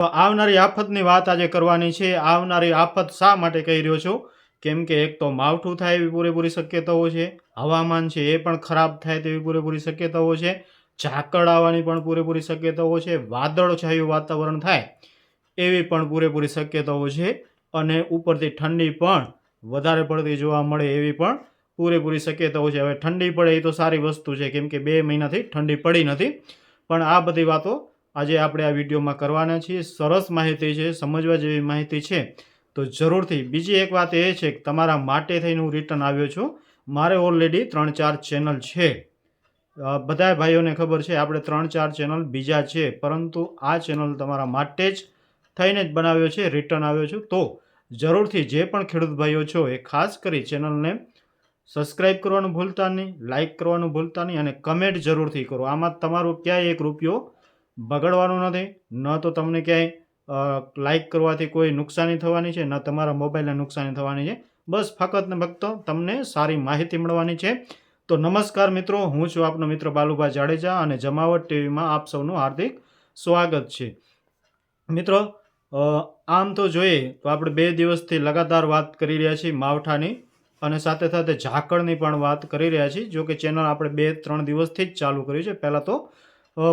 તો આવનારી આફતની વાત આજે કરવાની છે। આવનારી આફત શા માટે કહી રહ્યો છું? કેમ કે એક તો માવઠું થાય એવી પૂરેપૂરી શક્યતાઓ છે, હવામાન છે એ પણ ખરાબ થાય તેવી પૂરેપૂરી શક્યતાઓ છે, ઝાકળ આવવાની પણ પૂરેપૂરી શક્યતાઓ છે, વાદળછાયું વાતાવરણ થાય એવી પણ પૂરેપૂરી શક્યતાઓ છે અને ઉપરથી ઠંડી પણ વધારે પડતી જોવા મળે એવી પણ પૂરેપૂરી શક્યતાઓ છે। હવે ઠંડી પડે એ તો સારી વસ્તુ છે, કેમ કે 2 મહિનાથી ઠંડી પડી નથી, પણ આ બધી વાતો આજે આપણે આ વિડીયોમાં કરવાના છીએ। સરસ માહિતી છે, સમજવા જેવી માહિતી છે, તો જરૂરથી। બીજી એક વાત એ છે કે તમારા માટે થઈને હું રિટર્ન આવ્યો છું। મારે ઓલરેડી 3-4 ચેનલ છે, બધા ભાઈઓને ખબર છે આપણે 3-4 ચેનલ બીજા છે, પરંતુ આ ચેનલ તમારા માટે જ થઈને જ બનાવ્યો છે, રિટર્ન આવ્યો છું। તો જરૂરથી જે પણ ખેડૂત ભાઈઓ છો એ ખાસ કરી ચેનલને સબસ્ક્રાઈબ કરવાનું ભૂલતા નહીં, લાઇક કરવાનું ભૂલતા નહીં અને કમેન્ટ જરૂરથી કરો। આમાં તમારું ક્યાંય 1 રૂપિયો બગડવાનો નથી, ન તો તમને ક્યાંય લાઇક કરવાથી કોઈ નુકસાની થવાની છે, ન તમારા મોબાઈલને નુકસાની થવાની છે। બસ ફક્ત ને ફક્ત તમને સારી માહિતી મળવાની છે। તો નમસ્કાર મિત્રો, હું છું આપનો મિત્ર બાલુભાઈ જાડેજા અને જમાવટ ટીવીમાં આપ સૌનું હાર્દિક સ્વાગત છે। મિત્રો, આમ તો જોઈએ તો આપણે 2 દિવસથી લગાતાર વાત કરી રહ્યા છીએ માવઠાની અને સાથે સાથે ઝાકળની પણ વાત કરી રહ્યા છીએ। જો કે ચેનલ આપણે 2-3 દિવસથી જ ચાલુ કર્યું છે। પહેલાં તો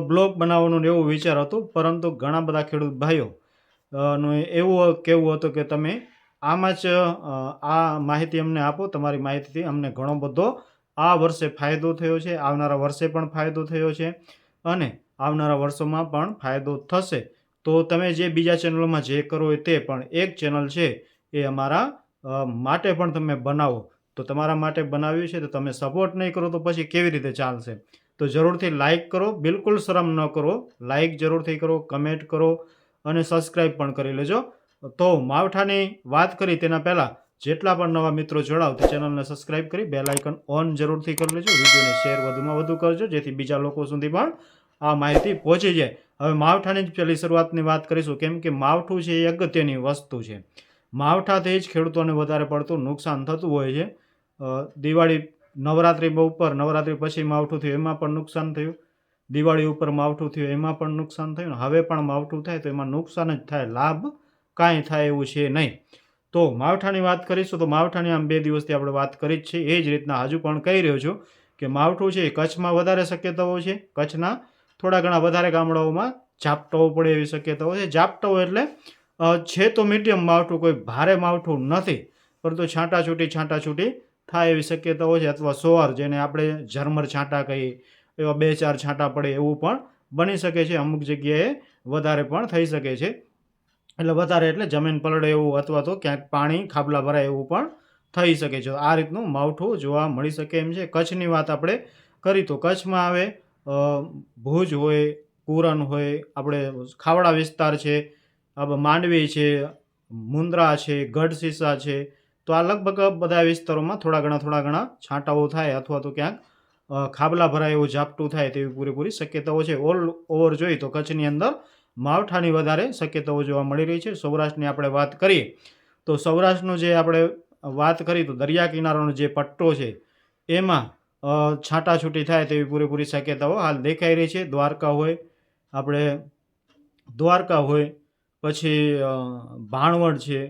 બ્લોગ બનાવવાનું એવું વિચાર હતું, પરંતુ ઘણા બધા ખેડૂત ભાઈઓ નું એવું કહેવું હતું કે તમે આમાં જ આ માહિતી અમને આપો, તમારી માહિતીથી અમને ઘણો બધો આ વર્ષે ફાયદો થયો છે, આવનારા વર્ષે પણ ફાયદો થયો છે અને આવનારા વર્ષોમાં પણ ફાયદો થશે। તો તમે જે બીજા ચેનલોમાં જે કરો હોય તે પણ એક ચેનલ છે એ અમારા માટે પણ તમે બનાવો। તો તમારા માટે બનાવ્યું છે તો તમે સપોર્ટ નહીં કરો તો પછી કેવી રીતે ચાલશે? તો જરૂરથી લાઇક કરો, બિલકુલ શરમ ન કરો, લાઇક જરૂરથી કરો, કમેન્ટ કરો અને સબસ્ક્રાઈબ પણ કરી લેજો। તો માવઠાની વાત કરી તેના પહેલાં જેટલા પણ નવા મિત્રો જોડાવ તો ચેનલને સબસ્ક્રાઈબ કરી બેલ આઇકન ઓન જરૂરથી કરી લેજો, વિડીયોને શેર વધુમાં વધુ કરજો જેથી બીજા લોકો સુધી પણ આ માહિતી પહોંચી જાય। હવે માવઠાની જ પહેલી શરૂઆતની વાત કરીશું, કેમ કે માવઠું છે એ અગત્યની વસ્તુ છે। માવઠાથી જ ખેડૂતોને વધારે પડતું નુકસાન થતું હોય છે। દિવાળી નવરાત્રિ ઉપર, નવરાત્રિ પછી માવઠું થયું એમાં પણ નુકસાન થયું, દિવાળી ઉપર માવઠું થયું એમાં પણ નુકસાન થયું, હવે પણ માવઠું થાય તો એમાં નુકસાન જ થાય, લાભ કાંઈ થાય એવું છે નહીં। તો માવઠાની વાત કરીશું તો માવઠાની આમ 2 દિવસથી આપણે વાત કરી જ છે, એ જ રીતના હજુ પણ કહી રહ્યો છું કે માવઠું છે એ કચ્છમાં વધારે શક્યતાઓ છે। કચ્છના થોડા ઘણા વધારે ગામડાઓમાં ઝાપટાઓ પડે એવી શક્યતાઓ છે। ઝાપટાઓ એટલે છે તો મીડિયમ માવઠું, કોઈ ભારે માવઠું નથી, પરંતુ છાંટાછૂટી થાય એવી શક્યતાઓ છે, અથવા સોવાર જેને આપણે ઝરમર છાંટા કહીએ એવા 2-4 છાંટા પડે એવું પણ બની શકે છે। અમુક જગ્યાએ વધારે પણ થઈ શકે છે, એટલે વધારે એટલે જમીન પલળે એવું અથવા તો ક્યાંક પાણી ખાબલા ભરાય એવું પણ થઈ શકે છે। આ રીતનું માવઠું જોવા મળી શકે એમ છે। કચ્છની વાત આપણે કરી તો કચ્છમાં આવે ભુજ હોય, કુરન હોય, આપણે ખાવડા વિસ્તાર છે, માંડવી છે, મુન્દ્રા છે, ગઢશીશા છે, તો આ લગભગ બધા વિસ્તારોમાં થોડા ઘણા છાંટાઓ થાય અથવા તો ક્યાંક ખાબલા ભરાય એવું ઝાપટું થાય તેવી પૂરેપૂરી શક્યતાઓ છે। ઓલ ઓવર જોઈએ તો કચ્છની અંદર માવઠાની વધારે શક્યતાઓ જોવા મળી રહી છે। સૌરાષ્ટ્રની આપણે વાત કરીએ તો સૌરાષ્ટ્રનું જે આપણે વાત કરી તો દરિયા કિનારાનો જે પટ્ટો છે એમાં છાંટાછૂટી થાય તેવી પૂરેપૂરી શક્યતાઓ હાલ દેખાઈ રહી છે। દ્વારકા હોય, આપણે દ્વારકા હોય, પછી ભાણવડ છે,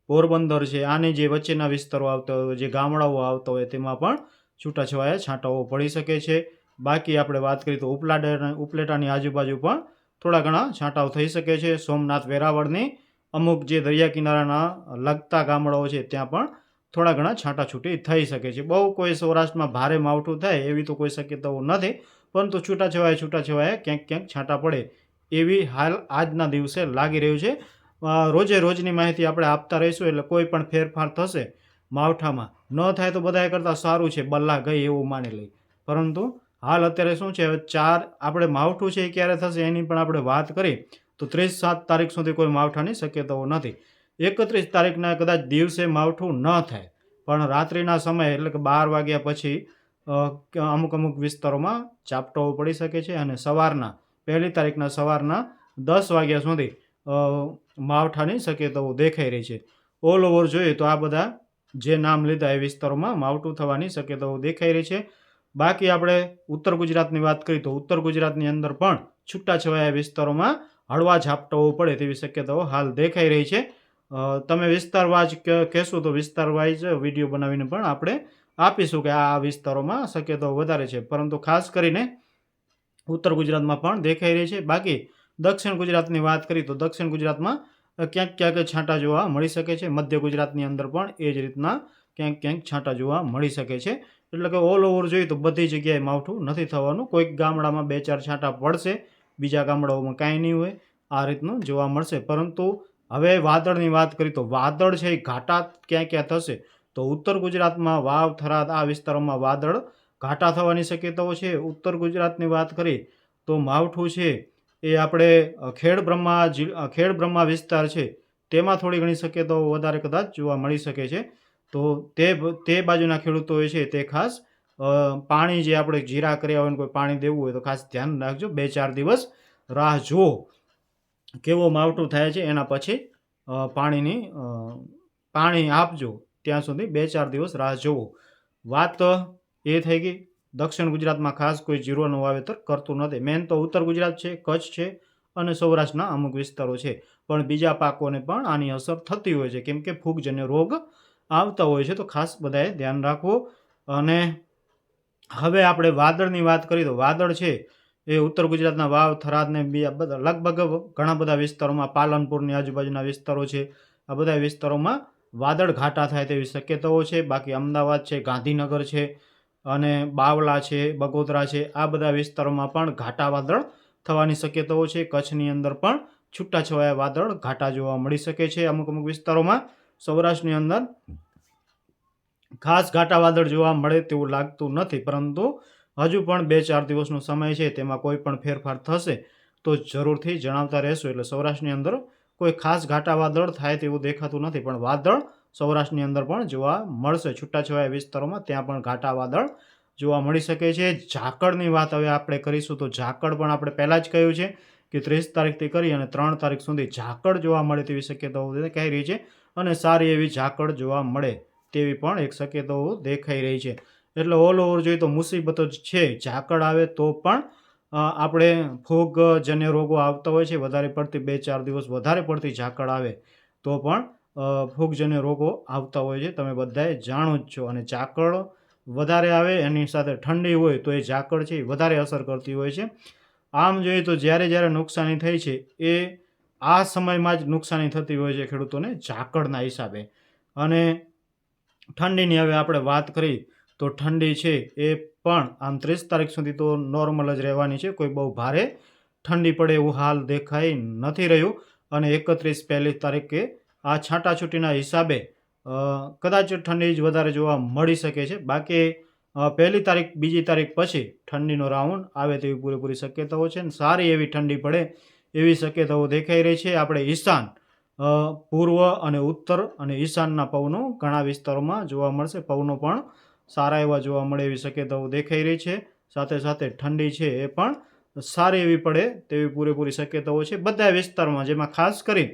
પોરબંદર છે, આની જે વચ્ચેના વિસ્તારો આવતા હોય, જે ગામડાઓ આવતા હોય તેમાં પણ છૂટાછવાયા છાંટાઓ પડી શકે છે। બાકી આપણે વાત કરીએ તો ઉપલેટાની આજુબાજુ પણ થોડા ઘણા છાંટાઓ થઈ શકે છે। સોમનાથ, વેરાવળની અમુક જે દરિયા કિનારાના લગતા ગામડાઓ છે ત્યાં પણ થોડા ઘણા છાંટાછૂટી થઈ શકે છે। બહુ કોઈ સૌરાષ્ટ્રમાં ભારે માવઠું થાય એવી તો કોઈ શક્યતાઓ નથી, પરંતુ છૂટાછવાયા ક્યાંક છાંટા પડે એવી હાલ આજના દિવસે લાગી રહ્યું છે। રોજે રોજની માહિતી આપણે આપતા રહીશું, એટલે કોઈ પણ ફેરફાર થશે માવઠામાં ન થાય તો બધાએ કરતાં સારું છે, બલ્લા ગઈ એવું માની લઈ। પરંતુ હાલ અત્યારે શું છે, હવે આપણે માવઠું છે એ ક્યારે થશે એની પણ આપણે વાત કરી તો 30-7 તારીખ સુધી કોઈ માવઠાની શક્યતાઓ નથી। 31 તારીખના કદાચ દિવસે માવઠું ન થાય, પણ રાત્રિના સમયે એટલે કે 12 વાગ્યા પછી અમુક વિસ્તારોમાં ઝાપટાઓ પડી શકે છે અને સવારના 1 તારીખના સવારના 10 વાગ્યા સુધી માવઠાની શક્યતાઓ દેખાઈ રહી છે। ઓલ ઓવર જોઈએ તો આ બધા જે નામ લીધા એ વિસ્તારોમાં માવઠું થવાની શક્યતાઓ દેખાઈ રહી છે। બાકી આપણે ઉત્તર ગુજરાતની વાત કરીએ તો ઉત્તર ગુજરાતની અંદર પણ છૂટાછવાયા વિસ્તારોમાં હળવા ઝાપટાઓ પડે તેવી શક્યતાઓ હાલ દેખાઈ રહી છે. તમે વિસ્તારવાઇઝ કહેશો તો વિસ્તારવાઇઝ વિડીયો બનાવીને પણ આપણે આપીશું કે આ વિસ્તારોમાં શક્યતાઓ વધારે છે, પરંતુ ખાસ કરીને ઉત્તર ગુજરાતમાં પણ દેખાઈ રહી છે. બાકી દક્ષિણ ગુજરાતની વાત કરીએ તો દક્ષિણ ગુજરાતમાં ક્યાંક ક્યાંક છાંટા જોવા મળી શકે છે. મધ્ય ગુજરાતની અંદર પણ એ જ રીતના ક્યાંક ક્યાંક છાંટા જોવા મળી શકે છે. એટલે કે ઓલ ઓવર જોઈએ તો બધી જગ્યાએ માવઠું નથી થવાનું. કોઈક ગામડામાં 2-4 છાંટા પડશે, બીજા ગામડાઓમાં કાંઈ નહીં હોય, આ રીતનું જોવા મળશે. પરંતુ હવે વાદળની વાત કરીએ તો વાદળ છે એ ઘાટા ક્યાં ક્યાં થશે તો ઉત્તર ગુજરાતમાં વાવ, થરાદ આ વિસ્તારોમાં વાદળ ઘાટા થવાની શક્યતાઓ છે. ઉત્તર ગુજરાતની વાત કરીએ તો માવઠું છે એ આપણે ખેડબ્રહ્મા વિસ્તાર છે તેમાં થોડી ઘણી શક્યતાઓ વધારે કદાચ જોવા મળી શકે છે. તો તે બાજુના ખેડૂતો છે તે ખાસ પાણી જે આપણે જીરા કર્યા હોય ને કોઈ પાણી દેવું હોય તો ખાસ ધ્યાન રાખજો. 2-4 દિવસ રાહ જુઓ કેવો માવઠું થાય છે, એના પછી પાણી આપજો. ત્યાં સુધી 2-4 દિવસ રાહ જુઓ. વાત એ થઈ ગઈ. દક્ષિણ ગુજરાતમાં ખાસ કોઈ જીરુંનું વાવેતર કરતું નથી. મેન તો ઉત્તર ગુજરાત છે, કચ્છ છે અને સૌરાષ્ટ્રના અમુક વિસ્તારો છે. પણ બીજા પાકોને પણ આની અસર થતી હોય છે, કેમ કે ફૂગજન્ય રોગ આવતા હોય છે. તો ખાસ બધાએ ધ્યાન રાખવું. અને હવે આપણે વાદળની વાત કરીએ તો વાદળ છે એ ઉત્તર ગુજરાતના વાવ, થરાદ ને બીજા લગભગ ઘણા બધા વિસ્તારોમાં, પાલનપુરની આજુબાજુના વિસ્તારો છે, આ બધા વિસ્તારોમાં વાદળ ઘાટા થાય તેવી શક્યતાઓ છે. બાકી અમદાવાદ છે, ગાંધીનગર છે અને બાવલા છે, બગોદરા છે, આ બધા વિસ્તારોમાં પણ ઘાટા વાદળ થવાની શક્યતાઓ છે. કચ્છની અંદર પણ છૂટાછવાયા વાદળ ઘાટા જોવા મળી શકે છે અમુક અમુક વિસ્તારોમાં. સૌરાષ્ટ્રની અંદર ખાસ ઘાટા વાદળ જોવા મળે તેવું લાગતું નથી, પરંતુ હજુ પણ 2-4 દિવસનો સમય છે, તેમાં કોઈ પણ ફેરફાર થશે તો જરૂરથી જણાવતા રહેશું. એટલે સૌરાષ્ટ્રની અંદર કોઈ ખાસ ઘાટા વાદળ થાય તેવું દેખાતું નથી, પણ વાદળ સૌરાષ્ટ્રની અંદર પણ જોવા મળશે. છૂટાછવાયા વિસ્તારોમાં ત્યાં પણ ઘાટા વાદળ જોવા મળી શકે છે. ઝાકળની વાત હવે આપણે કરીશું તો ઝાકળ પણ આપણે પહેલાં જ કહ્યું છે કે 30 તારીખથી કરી અને 3 તારીખ સુધી ઝાકળ જોવા મળે તેવી શક્યતાઓ દેખાઈ રહી છે. અને સારી એવી ઝાકળ જોવા મળે તેવી પણ એક શક્યતાઓ દેખાઈ રહી છે. એટલે ઓલ ઓવર જોઈએ તો મુસીબતો જ છે. ઝાકળ આવે તો પણ આપણે ફૂગજન્ય રોગો આવતા હોય છે. વધારે પડતી 2-4 દિવસ વધારે પડતી ઝાકળ આવે તો પણ ફૂગજન્ય રોગો આવતા હોય છે. તમે બધાએ જાણો જ છો. અને ઝાકળ વધારે આવે એની સાથે ઠંડી હોય તો એ ઝાકળ છે એ વધારે અસર કરતી હોય છે. આમ જોઈએ તો જ્યારે જ્યારે નુકસાની થઈ છે એ આ સમયમાં જ નુકસાની થતી હોય છે ખેડૂતોને ઝાકળના હિસાબે. અને ઠંડીની હવે આપણે વાત કરી તો ઠંડી છે એ પણ આમ 30 તારીખ સુધી તો નોર્મલ જ રહેવાની છે. કોઈ બહુ ભારે ઠંડી પડે એવું હાલ દેખાઈ નથી રહ્યું. અને 31 તારીખે આ છાંટાછૂટીના હિસાબે કદાચ ઠંડી જ વધારે જોવા મળી શકે છે. બાકી 1 તારીખ 2 તારીખ પછી ઠંડીનો રાઉન્ડ આવે તેવી પૂરેપૂરી શક્યતાઓ છે. અને સારી એવી ઠંડી પડે એવી શક્યતાઓ દેખાઈ રહી છે. આપણે ઈશાન, પૂર્વ અને ઉત્તર અને ઈશાનના પવનો ઘણા વિસ્તારોમાં જોવા મળશે. પવનો પણ સારા એવા જોવા મળે એવી શક્યતાઓ દેખાઈ રહી છે. સાથે સાથે ઠંડી છે એ પણ સારી એવી પડે તેવી પૂરેપૂરી શક્યતાઓ છે બધા વિસ્તારમાં, જેમાં ખાસ કરી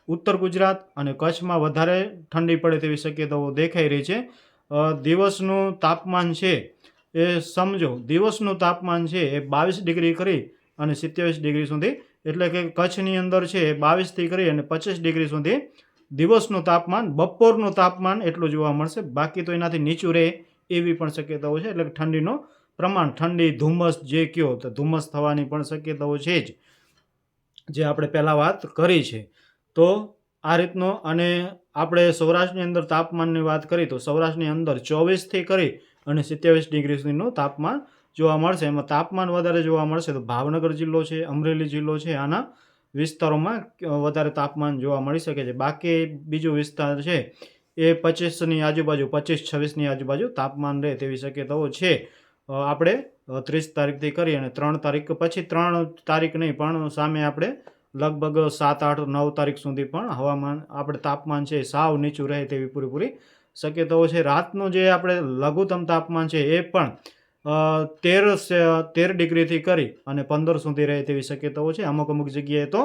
ઉત્તર ગુજરાત અને કચ્છમાં વધારે ઠંડી પડે તેવી શક્યતાઓ દેખાઈ રહી છે. દિવસનું તાપમાન છે એ સમજો, દિવસનું તાપમાન છે એ 22 ડિગ્રી કરી અને 27 ડિગ્રી સુધી, એટલે કે કચ્છની અંદર છે એ 22થી કરી અને 25 ડિગ્રી સુધી દિવસનું તાપમાન, બપોરનું તાપમાન એટલું જોવા મળશે. બાકી તો એનાથી નીચું રહે એવી પણ શક્યતાઓ છે. એટલે કે ઠંડીનો પ્રમાણ, ઠંડી ધુમ્મસ જે કહો તો ધુમ્મસ થવાની પણ શક્યતાઓ છે જ, જે આપણે પહેલાં વાત કરી છે. તો આ રીતનો. અને આપણે સૌરાષ્ટ્રની અંદર તાપમાનની વાત કરીએ તો સૌરાષ્ટ્રની અંદર 24થી કરી અને 27 ડિગ્રી સુધીનું તાપમાન જોવા મળશે. એમાં તાપમાન વધારે જોવા મળશે તો ભાવનગર જિલ્લો છે, અમરેલી જિલ્લો છે, આના વિસ્તારોમાં વધારે તાપમાન જોવા મળી શકે છે. બાકી બીજો વિસ્તાર છે એ 25ની આજુબાજુ, 25-26ની આજુબાજુ તાપમાન રહે તેવી શક્યતાઓ છે. આપણે 30 તારીખથી કરી અને 3 તારીખ પછી, 3 તારીખ નહીં પણ સામે આપણે લગભગ 7, 8, 9 તારીખ સુધી પણ હવામાન આપણે તાપમાન છે સાવ નીચું રહે તેવી પૂરેપૂરી શક્યતાઓ છે. રાતનું જે આપણે લઘુત્તમ તાપમાન છે એ પણ 13 ડિગ્રીથી કરી અને 15 સુધી રહે તેવી શક્યતાઓ છે. અમુક અમુક જગ્યાએ તો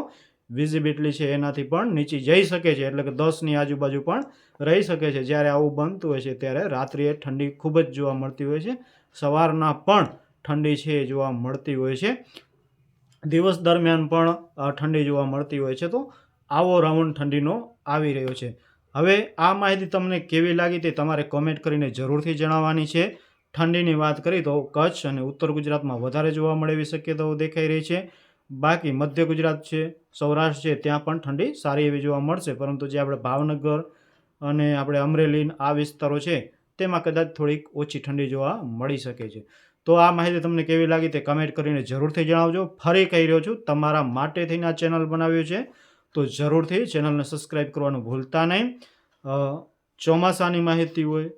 વિઝિબિલિટી છે એનાથી પણ નીચી જઈ શકે છે, એટલે કે 10ની આજુબાજુ પણ રહી શકે છે. જ્યારે આવું બનતું હોય છે ત્યારે રાત્રિએ ઠંડી ખૂબ જ જોવા મળતી હોય છે. સવારના પણ ઠંડી છે જોવા મળતી હોય છે. દિવસ દરમિયાન પણ ઠંડી જોવા મળતી હોય છે. તો આવો રાઉન્ડ ઠંડીનો આવી રહ્યો છે. હવે આ માહિતી તમને કેવી લાગી તે તમારે કોમેન્ટ કરીને જરૂરથી જણાવવાની છે. ઠંડીની વાત કરી તો કચ્છ અને ઉત્તર ગુજરાતમાં વધારે જોવા મળે એવી શક્યતાઓ દેખાઈ રહી છે. બાકી મધ્ય ગુજરાત છે, સૌરાષ્ટ્ર છે, ત્યાં પણ ઠંડી સારી એવી જોવા મળશે. પરંતુ જે આપણે ભાવનગર અને આપણે અમરેલી આ વિસ્તારો છે તેમાં કદાચ થોડીક ઓછી ઠંડી જોવા મળી શકે છે. તો આ માહિતી તમને કેવી લાગી તે કમેન્ટ કરીને જરૂરથી જણાવજો. ફરી કહી રહ્યો છું, તમારા માટે થઈને આ ચેનલ બનાવ્યું છે તો જરૂરથી ચેનલને સબસ્ક્રાઈબ કરવાનું ભૂલતા નહીં. ચોમાસાની માહિતી હોય,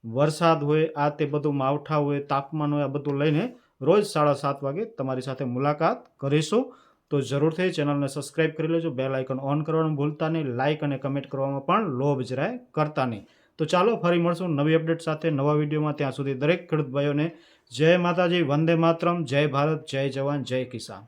વરસાદ હોય, આ તે બધું માવઠા હોય, તાપમાન હોય, આ બધું લઈને રોજ 7:30 વાગે તમારી સાથે મુલાકાત કરીશું. તો જરૂરથી ચેનલને સબસ્ક્રાઈબ કરી લેજો, બેલ આઇકન ઓન કરવાનું ભૂલતા નહીં, લાઇક અને કમેન્ટ કરવામાં પણ લોભ જરાય કરતા નહીં. તો ચાલો ફરી મળશું નવી અપડેટ સાથે નવા વિડીયોમાં. ત્યાં સુધી દરેક ખેડૂત ભાઈઓને જય માતાજી, વંદે માતરમ, જય ભારત, જય જવાન, જય કિસાન.